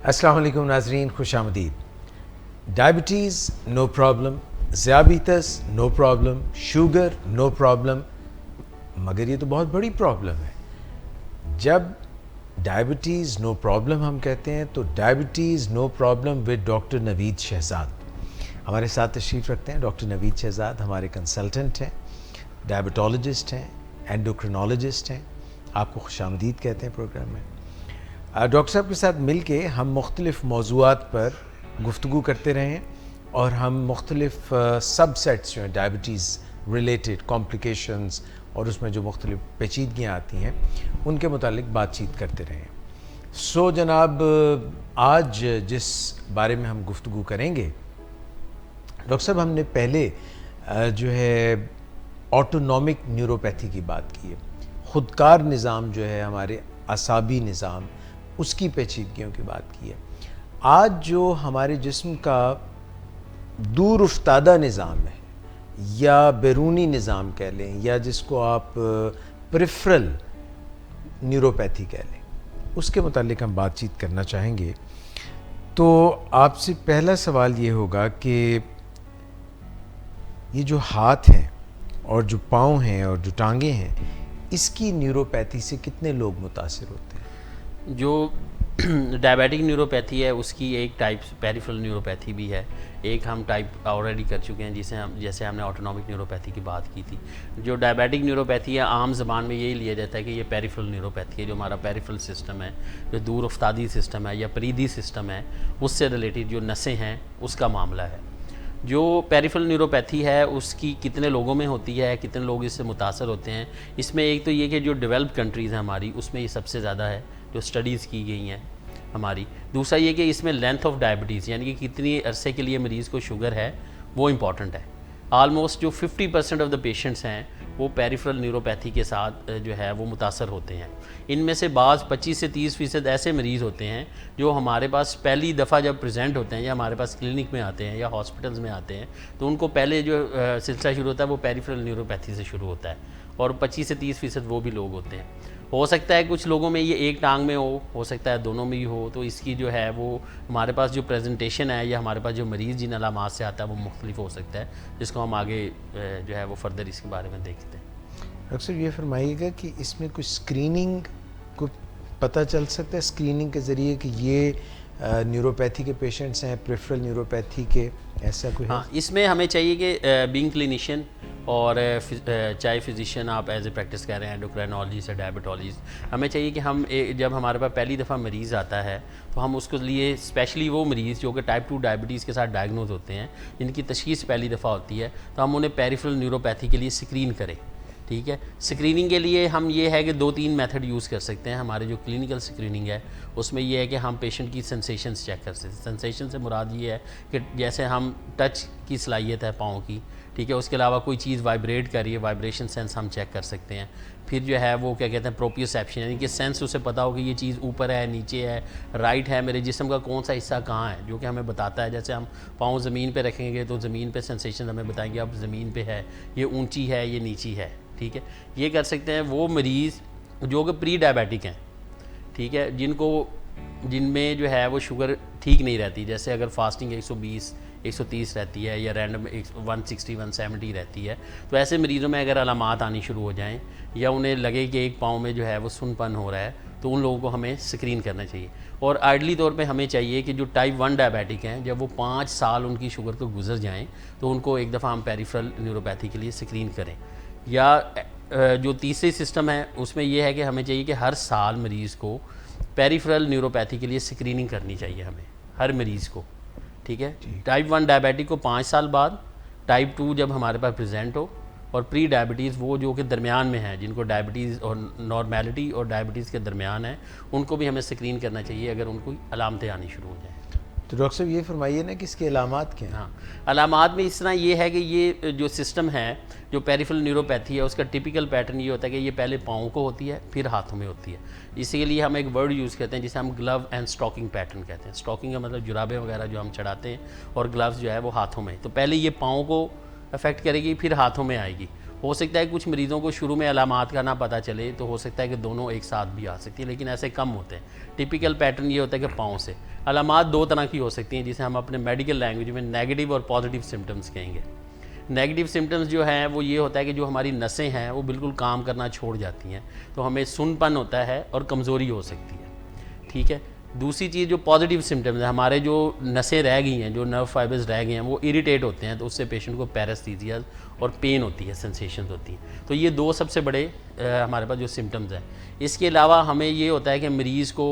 अस्सलाम वालेकुम नाज़रीन, खुशामदीद। डायबिटीज़ नो प्रॉब्लम, ज़ियाबीतस no problem, sugar no problem, मगर ये तो बहुत बड़ी प्रॉब्लम है। जब डायबिटीज़ नो प्रॉब्लम हम कहते हैं तो diabetes no problem with doctor Naveed Shahzad हमारे साथ तशरीफ़ रखते हैं। डॉक्टर नवीद शहजाद हमारे कंसल्टेंट हैं, डायबिटोलॉजिस्ट हैं, एंडोक्रिनोलॉजिस्ट हैं। आपको खुशामदीद कहते हैं प्रोग्राम में। डॉक्टर साहब के साथ मिल के हम मुख्तलिफ़ मौज़ूआत पर गुफ्तगू करते रहे हैं और हम मुख्तलिफ़ सबसेट्स जो हैं डायबिटीज़ रिलेटेड कॉम्प्लिकेशंस और उसमें जो मुख्तलिफ़ पेचीदगियाँ आती हैं उनके मुतालिक बातचीत करते रहे हैं। सो जनाब, आज जिस बारे में हम गुफ्तगू करेंगे, डॉक्टर साहब हमने पहले जो है ऑटोनॉमिक न्यूरोपैथी की बात की है। ख़ुदकार निज़ाम जो है हमारे असाबी निज़ाम, उसकी पेचीदगियों की बात की है। आज जो हमारे जिस्म का दूर उफ्तादा निज़ाम है या बैरूनी निज़ाम कह लें या जिसको आप प्रिफ्रल न्यूरोपैथी कह लें, उसके मुतालिक हम बातचीत करना चाहेंगे। तो आपसे पहला सवाल ये होगा कि ये जो हाथ हैं और जो पाँव हैं और जो टांगें हैं, इसकी न्यूरोपैथी से कितने लोग मुतासिर होते हैं? जो डायबिटिक न्यूरोपैथी है उसकी एक टाइप पेरिफेरल न्यूरोपैथी भी है, एक हम टाइप ऑलरेडी कर चुके हैं जिसे हम जैसे हमने ऑटोनॉमिक न्यूरोपैथी की बात की थी। जो डायबिटिक न्यूरोपैथी है आम ज़बान में यही लिया जाता है कि ये पेरिफेरल न्यूरोपैथी है। जो हमारा पेरिफेरल सिस्टम है, जो दूर उफ्तादी सिस्टम है या परीदी सिस्टम है, उससे रिलेटेड जो नसें हैं उसका मामला है। जो पेरिफेरल न्यूरोपैथी है उसकी कितने लोगों में होती है, कितने लोग इससे मुतासर होते हैं, इसमें एक तो ये कि जो डेवलप्ड कंट्रीज़ हैं हमारी उसमें ये सबसे ज़्यादा है जो स्टडीज़ की गई हैं हमारी। दूसरा ये कि इसमें लेंथ ऑफ डायबिटीज़ यानी कि कितनी अरसे के लिए मरीज़ को शुगर है वो इम्पॉर्टेंट है। आलमोस्ट जो 50% ऑफ द पेशेंट्स हैं वो पेरिफेरल न्यूरोपैथी के साथ जो है वो मुतासर होते हैं। इनमें से बाज़ 25 से 30% ऐसे मरीज़ होते हैं जो हमारे पास पहली दफ़ा जब प्रेजेंट होते हैं या हमारे पास क्लिनिक में आते हैं या हॉस्पिटल्स में आते हैं तो उनको पहले जो सिलसिला शुरू होता है वो पेरिफेरल न्यूरोपैथी से शुरू होता है और 25 से 30% वो भी लोग होते हैं। हो सकता है कुछ लोगों में ये एक टांग में हो सकता है दोनों में ही हो। तो इसकी जो है वो हमारे पास जो प्रेजेंटेशन है या हमारे पास जो मरीज़ जिन अलामात से आता है वो मुख्तलिफ हो सकता है, जिसको हम आगे जो है वो फर्दर इसके बारे में देखते हैं। अक्सर ये फरमाइएगा कि इसमें कुछ स्क्रीनिंग को पता चल सकता है, स्क्रीनिंग के ज़रिए कि ये न्यूरोपैथी के पेशेंट्स हैं, प्रेफरल न्यूरोपैथी के, ऐसा कोई? हाँ, इसमें हमें चाहिए कि बीइंग क्लिनिशियन और चाहे फिजिशियन आप एज ए प्रैक्टिस कर रहे हैं, एंडोक्राइनोलॉजिस्ट या डायबिटोलॉजिस्ट, हमें चाहिए कि हम जब हमारे पास पहली दफ़ा मरीज़ आता है तो हम उसके लिए स्पेशली वो मरीज़ जो कि टाइप 2 डायबिटीज़ के साथ डायग्नोज होते हैं, जिनकी तशख़ीस पहली दफ़ा होती है, तो हम उन्हें पेरिफेरल न्यूरोपैथी के लिए स्क्रीन करें। ठीक है, स्क्रीनिंग के लिए हम ये है कि 2-3 मेथड यूज़ कर सकते हैं। हमारे जो क्लिनिकल स्क्रीनिंग है उसमें ये है कि हम पेशेंट की सेंसेशंस चेक कर सकते हैं। सेंसेशन से मुराद ये है कि जैसे हम टच की सलाहियत है पाँव की, ठीक है, उसके अलावा कोई चीज़ वाइब्रेट कर रही है, वाइब्रेशन सेंस हम चेक कर सकते हैं। फिर जो है वो क्या कहते हैं प्रोप्रियोसेप्शन, यानी कि सेंस उसे पता हो कि ये चीज़ ऊपर है, नीचे है, राइट है, मेरे जिस्म का कौन सा हिस्सा कहाँ है, जो कि हमें बताता है। जैसे हम पाँव ज़मीन पे रखेंगे तो ज़मीन पे सेंसेशन हमें बताएंगे अब ज़मीन पे है, ये ऊंची है, ये नीची है। ठीक है, ये कर सकते हैं वो मरीज़ जो कि प्री डायबिटिक हैं, ठीक है, जिनमें जो है वो शुगर ठीक नहीं रहती। जैसे अगर फास्टिंग 120-130 रहती है या रैंडम 160-170 रहती है, तो ऐसे मरीज़ों में अगर अलामात आनी शुरू हो जाएं या उन्हें लगे कि एक पाँव में जो है वो सुनपन हो रहा है, तो उन लोगों को हमें स्क्रीन करना चाहिए। और आइडली तौर पे हमें चाहिए कि जो टाइप 1 डायबिटिक हैं, जब वो 5 साल उनकी शुगर को गुजर जाएँ तो उनको एक दफ़ा हम पेरिफेरल न्यूरोपैथी के लिए स्क्रीन करें। या जो तीसरी सिस्टम है उसमें यह है कि हमें चाहिए कि हर साल मरीज़ को पेरिफेरल न्यूरोपैथी के लिए स्क्रीनिंग करनी चाहिए हमें, हर मरीज़ को। ठीक है, टाइप 1 डायबिटिक को 5 साल बाद, टाइप 2 जब हमारे पास प्रेजेंट हो, और प्री डायबिटीज़ वो जो कि दरमियान में है, जिनको डायबिटीज़ और नॉर्मेलिटी और डायबिटीज़ के दरमियान है, उनको भी हमें स्क्रीन करना चाहिए अगर उनको अलामतें आनी शुरू हो जाएँ। तो डॉक्टर साहब ये फरमाइए ना कि इसके अलामात क्या हैं? हाँ, अलामात में इस तरह ये है कि ये जो सिस्टम है, जो पेरिफेरल न्यूरोपैथी है, उसका टिपिकल पैटर्न ये होता है कि ये पहले पाँव को होती है फिर हाथों में होती है। इसी लिए हम एक वर्ड यूज़ करते हैं जिसे हम ग्लव एंड स्टॉकिंग पैटर्न कहते हैं। स्टॉकिंग का मतलब जुराबें वगैरह जो हम चढ़ाते हैं, और ग्लव्स जो है वो हाथों में। तो पहले ये पाँव को अफेक्ट करेगी फिर हाथों में आएगी, हो सकता है कुछ मरीज़ों को शुरू में अलामात का ना पता चले, तो हो सकता है कि दोनों एक साथ भी आ सकती है, लेकिन ऐसे कम होते हैं। टिपिकल पैटर्न ये होता है कि पाँव से अलामात दो तरह की हो सकती हैं, जिसे हम अपने मेडिकल लैंग्वेज में नेगेटिव और पॉजिटिव सिम्टम्स कहेंगे। नेगेटिव सिम्टम्स जो हैं वो ये होता है कि जो हमारी नसें हैं वो बिल्कुल काम करना छोड़ जाती हैं, तो हमें सुनपन होता है और कमज़ोरी हो सकती है। ठीक है। दूसरी चीज़ जो पॉजिटिव सिम्टम्स है, हमारे जो नसें रह गई हैं, जो नर्व फाइबर्स रह गए हैं, वो इरिटेट होते हैं, तो उससे पेशेंट को पैरास्थीसिया और पेन होती है, सेंसेशंस होती हैं। तो ये दो सबसे बड़े हमारे पास जो सिम्टम्स हैं। इसके अलावा हमें ये होता है कि मरीज़ को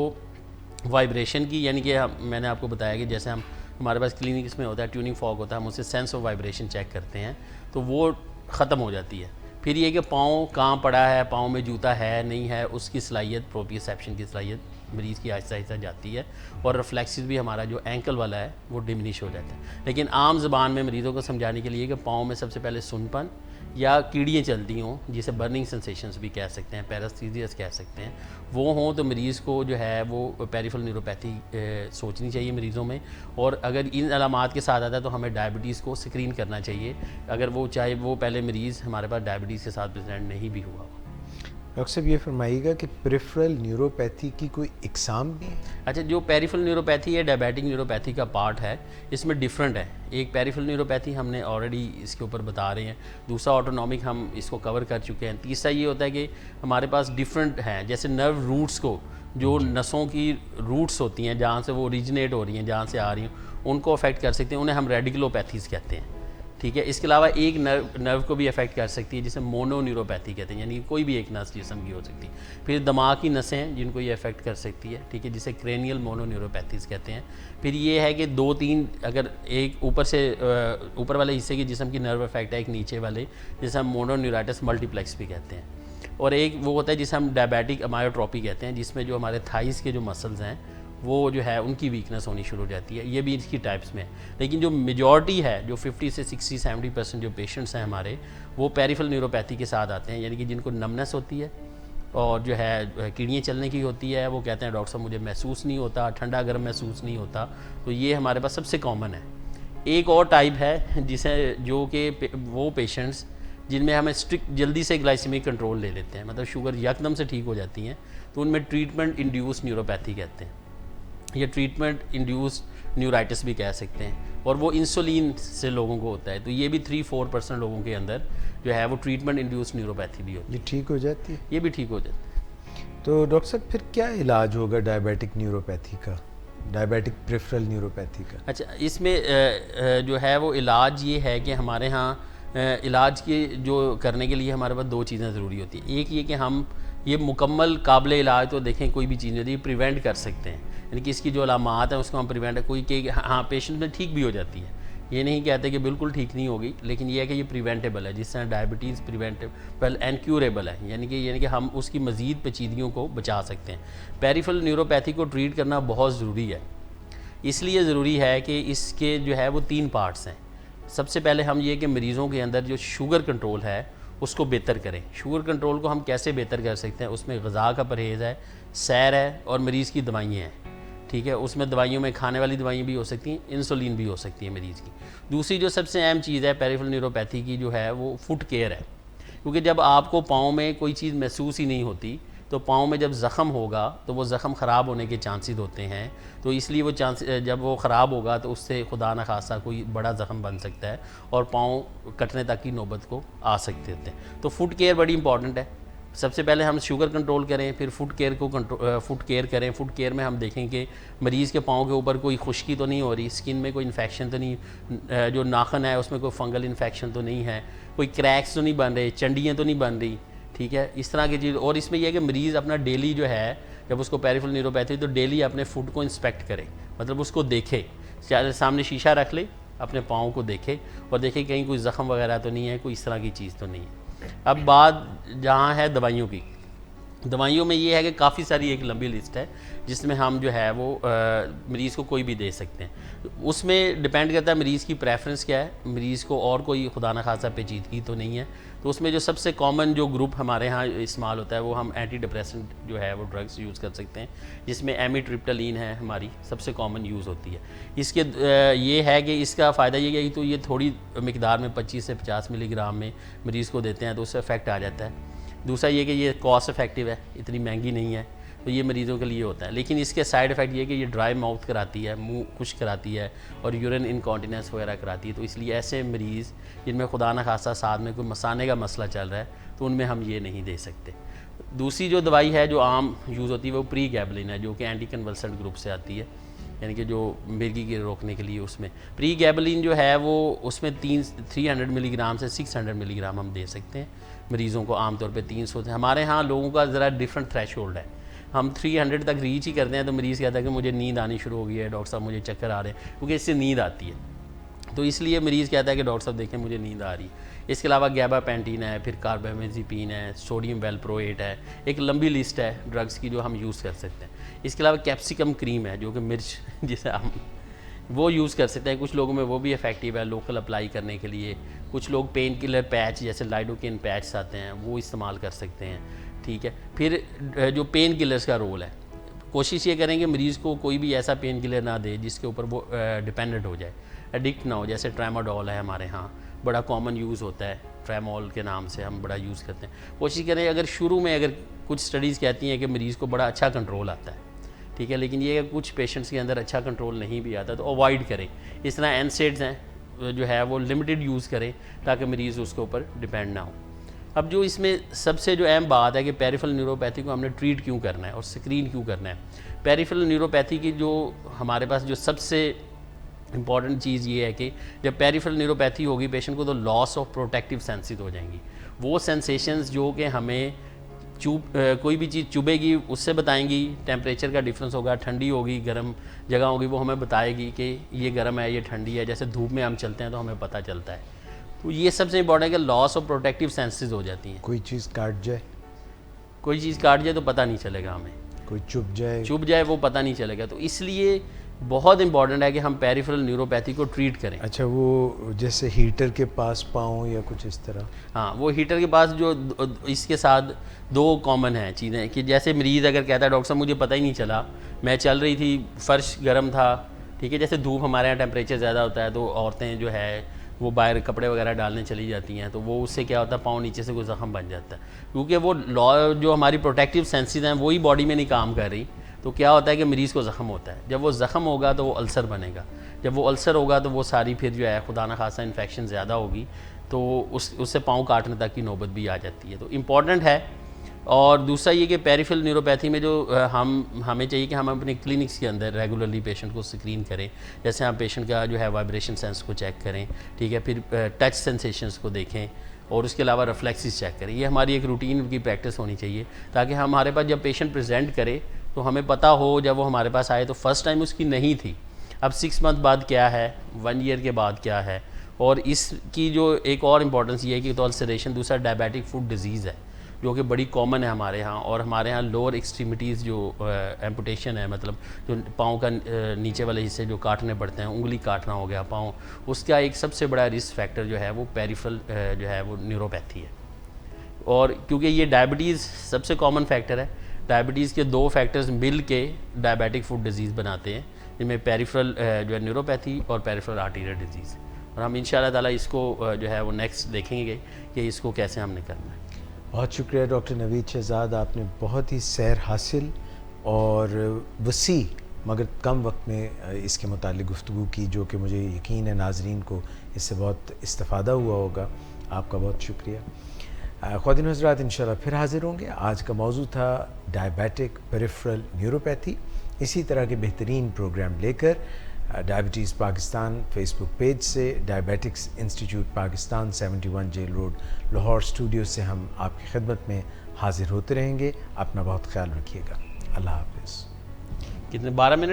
वाइब्रेशन की, यानी कि मैंने आपको बताया कि जैसे हमारे पास क्लिनिक्स में होता है ट्यूनिंग फॉग होता है, हम उससे सेंस ऑफ वाइब्रेशन चेक करते हैं, तो वो ख़त्म हो जाती है। फिर ये कि पाँव कहाँ पड़ा है, पाँव में जूता है नहीं है, उसकी सलाहियत, प्रोप्रियोसेप्शन की सलाहियत मरीज़ की आहिस्ता आहिस्ता जाती है, और रिफ्लेक्सिस भी हमारा जो एंकल वाला है वो डिमिनिश हो जाता है। लेकिन आम ज़बान में मरीज़ों को समझाने के लिए कि पाँव में सबसे पहले सुनपन या कीड़ियाँ चलती हों, जिसे बर्निंग सेंसेशंस भी कह सकते हैं, पैरास्थीसिस कह सकते हैं, वो हों, तो मरीज़ को जो है वो पेरिफेरल न्यूरोपैथी सोचनी चाहिए मरीज़ों में। और अगर इन अलामात के साथ आता है तो हमें डायबिटीज़ को स्क्रीन करना चाहिए, अगर वो चाहे वो पहले मरीज़ हमारे पास डायबिटीज़ के साथ प्रेजेंट नहीं भी हुआ। डॉक्टर साहब ये फरमाइएगा कि पेरिफेरल न्यूरोपैथी की कोई इकसाम भी है? अच्छा, जो पेरिफेरल न्यूरोपैथी है डायबिटिक न्यूरोपैथी का पार्ट है, इसमें डिफरेंट है। एक पेरिफेरल न्यूरोपैथी हमने ऑलरेडी इसके ऊपर बता रहे हैं, दूसरा ऑटोनॉमिक हम इसको कवर कर चुके हैं, तीसरा ये होता है कि हमारे पास डिफरेंट हैं, जैसे नर्व रूट्स को, जो नसों की रूट्स होती हैं जहाँ से वो ओरिजिनेट हो रही हैं, जहाँ से आ रही हैं, उनको अफेक्ट कर सकते हैं, उन्हें हम रेडिकुलोपैथीज़ कहते हैं। ठीक है। इसके अलावा एक नर्व को भी अफेक्ट कर सकती है, जिसे मोनोन्यूरोपैथी कहते हैं, यानी कोई भी एक नस जिस्म की हो सकती है। फिर दिमाग की नसें हैं जिनको ये अफेक्ट कर सकती है, ठीक है, जिसे क्रेनियल मोनोन्यूरोपैथीज़ कहते हैं। फिर ये है कि दो तीन, अगर एक ऊपर से ऊपर वाले हिस्से की जिस्म की नर्व अफेक्ट है, एक नीचे वाले जिसे हम मोनोन्यूराइटिस मल्टीप्लेक्स भी कहते हैं, और एक वो होता है जिसे हम डायबिटिक अमायोट्रोपी कहते हैं, जिसमें जो हमारे थाइस के जो मसल्स हैं वो जो है उनकी वीकनेस होनी शुरू हो जाती है। ये भी इसकी टाइप्स में है, लेकिन जो मेजॉरिटी है, जो 50 से 60-70% जो पेशेंट्स हैं हमारे, वो पेरिफेरल न्यूरोपैथी के साथ आते हैं, यानी कि जिनको नमनेस होती है और जो है कीड़ियाँ चलने की होती है, वो कहते हैं डॉक्टर साहब मुझे महसूस नहीं होता, ठंडा गर्म महसूस नहीं होता, तो ये हमारे पास सबसे कॉमन है। एक और टाइप है जिसे जो कि वो पेशेंट्स जिनमें हमें स्ट्रिक्ट जल्दी से ग्लाइसेमिक कंट्रोल ले लेते हैं, मतलब शुगर यकदम से ठीक हो जाती हैं, तो उनमें ट्रीटमेंट इंड्यूस न्यूरोपैथी कहते हैं, या ट्रीटमेंट इंड्यूस न्यूराइटिस भी कह सकते हैं, और वो इंसुलिन से लोगों को होता है। तो ये भी 3-4% लोगों के अंदर जो है वो ट्रीटमेंट इंड्यूस न्यूरोपैथी भी होती है। ये ठीक हो जाती है? ये भी ठीक हो जाती है। तो डॉक्टर साहब फिर क्या इलाज होगा डायबिटिक न्यूरोपैथी का, डायबिटिक पेरिफेरल न्यूरोपैथी का? अच्छा, इसमें जो है वो इलाज ये है कि हमारे यहाँ इलाज के जो करने के लिए हमारे पास दो चीज़ें ज़रूरी होती हैं। एक ये कि हम ये मुकम्मल काबिल इलाज तो देखें कोई भी चीज़ नहीं होती, प्रिवेंट कर सकते हैं, यानी कि इसकी जो अलामात है उसको हम प्रिवेंट, कोई के हाँ पेशेंट में ठीक भी हो जाती है, ये नहीं कहते कि बिल्कुल ठीक नहीं होगी, लेकिन ये है कि ये प्रिवेंटेबल है, जिस तरह डायबिटीज़ प्रिवेंटेबल एंड क्यूरेबल है, यानी कि हम उसकी मज़ीद पेचीदगियों को बचा सकते हैं। पेरिफेरल न्यूरोपैथी को ट्रीट करना बहुत ज़रूरी है, इसलिए ज़रूरी है कि इसके जो है वो 3 पार्ट्स हैं। सबसे पहले हम ये कि मरीज़ों के अंदर जो शुगर कंट्रोल है उसको बेहतर करें। शुगर कंट्रोल को हम कैसे बेहतर कर सकते हैं? उसमें ग़िज़ा का परहेज़ है, सैर है, और मरीज़ की दवाइयाँ हैं। ठीक है, उसमें दवाइयों में खाने वाली दवाइयाँ भी हो सकती हैं, इंसुलिन भी हो सकती है मरीज़ की। दूसरी जो सबसे अहम चीज़ है पेरिफेरल न्यूरोपैथी की जो है वो फुट केयर है, क्योंकि जब आपको पाँव में कोई चीज़ महसूस ही नहीं होती, तो पाँव में जब ज़ख़म होगा तो वो ज़ख़म ख़राब होने के चांसेस होते हैं, तो इसलिए वो जब वो ख़राब होगा तो उससे खुदा न खासा कोई बड़ा ज़ख़म बन सकता है और पाँव कटने तक की नौबत को आ सकते होते हैं। तो फुट केयर बड़ी इंपॉर्टेंट है। सबसे पहले हम शुगर कंट्रोल करें, फिर फुट केयर करें। फुट केयर में हम देखें कि मरीज़ के पाँव के ऊपर कोई खुश्की तो नहीं हो रही, स्किन में कोई इन्फेक्शन तो नहीं, जो नाखन है उसमें कोई फंगल इन्फेक्शन तो नहीं है, कोई क्रैक्स तो नहीं बन रहे, चंडियाँ तो नहीं बन रही। ठीक है, इस तरह की चीज़। और इसमें यह है कि मरीज़ अपना डेली जो है, जब उसको पेरिफेरल न्यूरोपैथी, तो डेली अपने फुट को इंस्पेक्ट करे, मतलब उसको देखे, सामने शीशा रख ले, अपने पाँव को देखे और देखे कहीं कोई ज़ख़म वगैरह तो नहीं है, कोई इस तरह की चीज़ तो नहीं है। अब बात जहाँ है दवाइयों की, दवाइयों में ये है कि काफ़ी सारी एक लंबी लिस्ट है जिसमें हम जो है वो मरीज़ को कोई भी दे सकते हैं। उसमें डिपेंड करता है मरीज़ की प्रेफरेंस क्या है, मरीज़ को और कोई खुदा न खासा पेचीदगी तो नहीं है। तो उसमें जो सबसे कॉमन जो ग्रुप हमारे यहाँ इस्तेमाल होता है वो हम एंटी डिप्रेसेंट जो है वो ड्रग्स यूज़ कर सकते हैं, जिसमें एमिट्रिप्टालीन है हमारी सबसे कॉमन यूज़ होती है। इसके ये है कि इसका फ़ायदा ये है कि तो ये थोड़ी मिकदार में 25 से 50 मिलीग्राम में मरीज़ को देते हैं तो उससे इफ़ेक्ट आ जाता है। दूसरा ये कि ये कॉस्ट इफ़ेक्टिव है, इतनी महंगी नहीं है, तो ये मरीज़ों के लिए होता है। लेकिन इसके साइड इफ़ेक्ट ये कि ये ड्राई माउथ कराती है, मुंह खुश्क कराती है और यूरिन इनकॉन्टिनेंस वगैरह कराती है। तो इसलिए ऐसे मरीज़ जिनमें खुदा न खासा साथ में कोई मसाने का मसला चल रहा है तो उनमें हम ये नहीं दे सकते। दूसरी जो दवाई है जो आम यूज़ होती है वो प्री गैबलिन है, जो कि एंटी कन्वल्सेंट ग्रुप से आती है, यानी कि जो मिर्गी के रोकने के लिए। उसमें प्री गैबलिन जो है वो उसमें 300 मिलीग्राम से 600 मिलीग्राम हम दे सकते हैं मरीज़ों को। आमतौर पे 300 से, हमारे यहाँ लोगों का ज़रा डिफरेंट थ्रेश होल्ड है, हम 300 तक रीच ही करते हैं तो मरीज़ कहता है कि मुझे नींद आनी शुरू हो गई है डॉक्टर साहब, मुझे चक्कर आ रहे हैं, क्योंकि इससे नींद आती है। तो इसलिए मरीज़ कहता है कि डॉक्टर साहब देखें मुझे नींद आ रही है। इसके अलावा गैबापेंटीन है, फिर कार्बामेज़ेपिन है, सोडियम वेलप्रोएट है, एक लंबी लिस्ट है ड्रग्स की जो हम यूज़ कर सकते हैं। इसके अलावा कैप्सिकम क्रीम है जो कि मिर्च जिसे हम वो यूज़ कर सकते हैं। कुछ लोगों में वो भी इफ़ेक्टिव है लोकल अप्लाई करने के लिए। कुछ लोग पेन किलर पैच जैसे लाइडोकेन पैच आते हैं वो इस्तेमाल कर सकते हैं, ठीक है। फिर जो पेन किलर्स का रोल है, कोशिश ये करें कि मरीज़ को कोई भी ऐसा पेन किलर ना दे जिसके ऊपर वो डिपेंडेंट हो जाए, एडिक्ट ना हो। जैसे ट्रामाडोल है हमारे यहाँ बड़ा कॉमन यूज़ होता है, ट्रामोल के नाम से हम बड़ा यूज़ करते हैं। कोशिश करें अगर शुरू में, अगर कुछ स्टडीज़ कहती हैं कि मरीज़ को बड़ा अच्छा कंट्रोल आता है, ठीक है, लेकिन ये कुछ पेशेंट्स के अंदर अच्छा कंट्रोल नहीं भी आता तो अवॉइड करें। इस तरह एनसेड्स हैं जो है वो लिमिटेड यूज़ करें ताकि मरीज़ उसके ऊपर डिपेंड ना हो। अब जो इसमें सबसे जो अहम बात है कि पेरिफेरल न्यूरोपैथी को हमने ट्रीट क्यों करना है और स्क्रीन क्यों करना है। पेरिफेरल न्यूरोपैथी की जो हमारे पास जो सबसे इम्पॉर्टेंट चीज़ ये है कि जब पेरिफेरल न्यूरोपैथी होगी पेशेंट को तो लॉस ऑफ प्रोटेक्टिव सेंसेस हो जाएंगी। वो सेंसेशंस जो कि हमें कोई भी चीज़ चुभेगी उससे बताएंगी, टेम्परेचर का डिफरेंस होगा, ठंडी होगी, गर्म जगह होगी, वो हमें बताएगी कि ये गर्म है, ये ठंडी है। जैसे धूप में हम चलते हैं तो हमें पता चलता है। तो ये सबसे इम्पॉर्टेंट है कि लॉस ऑफ प्रोटेक्टिव सेंसेस हो जाती हैं। कोई चीज़ काट जाए, कोई चीज़ काट जाए तो पता नहीं चलेगा हमें, कोई चुभ जाए वो पता नहीं चलेगा। तो इसलिए बहुत इंपॉर्टेंट है कि हम पेरिफेरल न्यूरोपैथी को ट्रीट करें। अच्छा, वो जैसे हीटर के पास पाऊँ या कुछ इस तरह? हाँ, वो हीटर के पास जो इसके साथ दो कॉमन हैं चीज़ें कि जैसे मरीज़ अगर कहता है डॉक्टर साहब मुझे पता ही नहीं चला, मैं चल रही थी, फ़र्श गर्म था, ठीक है। जैसे धूप हमारे यहाँ टेम्परेचर ज़्यादा होता है तो औरतें जो है वो बाहर कपड़े वगैरह डालने चली जाती हैं, तो वो उससे क्या होता है पाँव नीचे से कोई ज़ख्म बन जाता है, क्योंकि वो जो हमारी प्रोटेक्टिव सेंसेस हैं वही बॉडी में नहीं काम कर रही। तो क्या होता है कि मरीज़ को ज़ख्म होता है, जब वो ज़ख्म होगा तो वो अल्सर बनेगा, जब वो अल्सर होगा तो वो सारी फिर जो है खुदा न खासा इन्फेक्शन ज़्यादा होगी तो उससे पाँव काटने तक की नौबत भी आ जाती है। तो इम्पॉर्टेंट है। और दूसरा ये कि पेरिफेरल न्यूरोपैथी में जो हमें चाहिए कि हम अपने क्लिनिक्स के अंदर रेगुलरली पेशेंट को स्क्रीन करें। जैसे हम पेशेंट का जो है वाइब्रेशन सेंस को चेक करें, ठीक है, फिर टच सेंसेशंस को देखें और उसके अलावा रिफ्लेक्सेस चेक करें। ये हमारी एक रूटीन की प्रैक्टिस होनी चाहिए ताकि हमारे पास जब पेशेंट प्रेजेंट करे तो हमें पता हो जब वो हमारे पास आए तो फर्स्ट टाइम उसकी नहीं थी, अब 6 मंथ बाद क्या है, 1 ईयर के बाद क्या है। और इसकी जो एक और इम्पॉर्टेंस ये है कि तो अल्सरेशन, दूसरा डायबिटिक फुट डिजीज़ है जो कि बड़ी कॉमन है हमारे यहाँ। और हमारे यहाँ लोअर एक्सट्रीमिटीज़ जो एम्पुटेशन है, मतलब जो पाँव का नीचे वाले हिस्से जो काटने पड़ते हैं, उंगली काटना हो गया पाँव, उसका एक सबसे बड़ा रिस्क फैक्टर जो है वो पेरिफेरल जो है वो न्यूरोपैथी है। और क्योंकि ये डायबिटीज़ सबसे कॉमन फैक्टर है, डायबिटीज़ के 2 फैक्टर्स मिल के डायबिटिक फुट डिजीज़ बनाते हैं, जिनमें पेरिफेरल जो है न्यूरोपैथी और पेरिफेरल आर्टीरियल डिजीज़। और हम इंशाल्लाह ताला इसको जो है वो नेक्स्ट देखेंगे कि इसको कैसे हमने करना है। बहुत शुक्रिया डॉक्टर नवीद शहजाद, आपने बहुत ही सैर हासिल और वसी मगर कम वक्त में इसके मुतालिक गुफ्तगू की, जो कि मुझे यकीन है नाजरीन को इससे बहुत इस्तिफ़ादा हुआ होगा। आपका बहुत शुक्रिया। ख़वातीन हज़रात, इंशाल्लाह फिर हाज़िर होंगे। आज का मौजू था डायबिटिक पेरिफेरल न्यूरोपैथी। इसी तरह के बेहतरीन प्रोग्राम लेकर डायबिटीज़ पाकिस्तान फेसबुक पेज से, diabetics institute Pakistan 71 jail road Lahore studio से हम आपकी खिदमत में हाज़िर होते रहेंगे। अपना बहुत ख्याल रखिएगा। अल्लाह हाफ़िज़। कितने 12 मिनट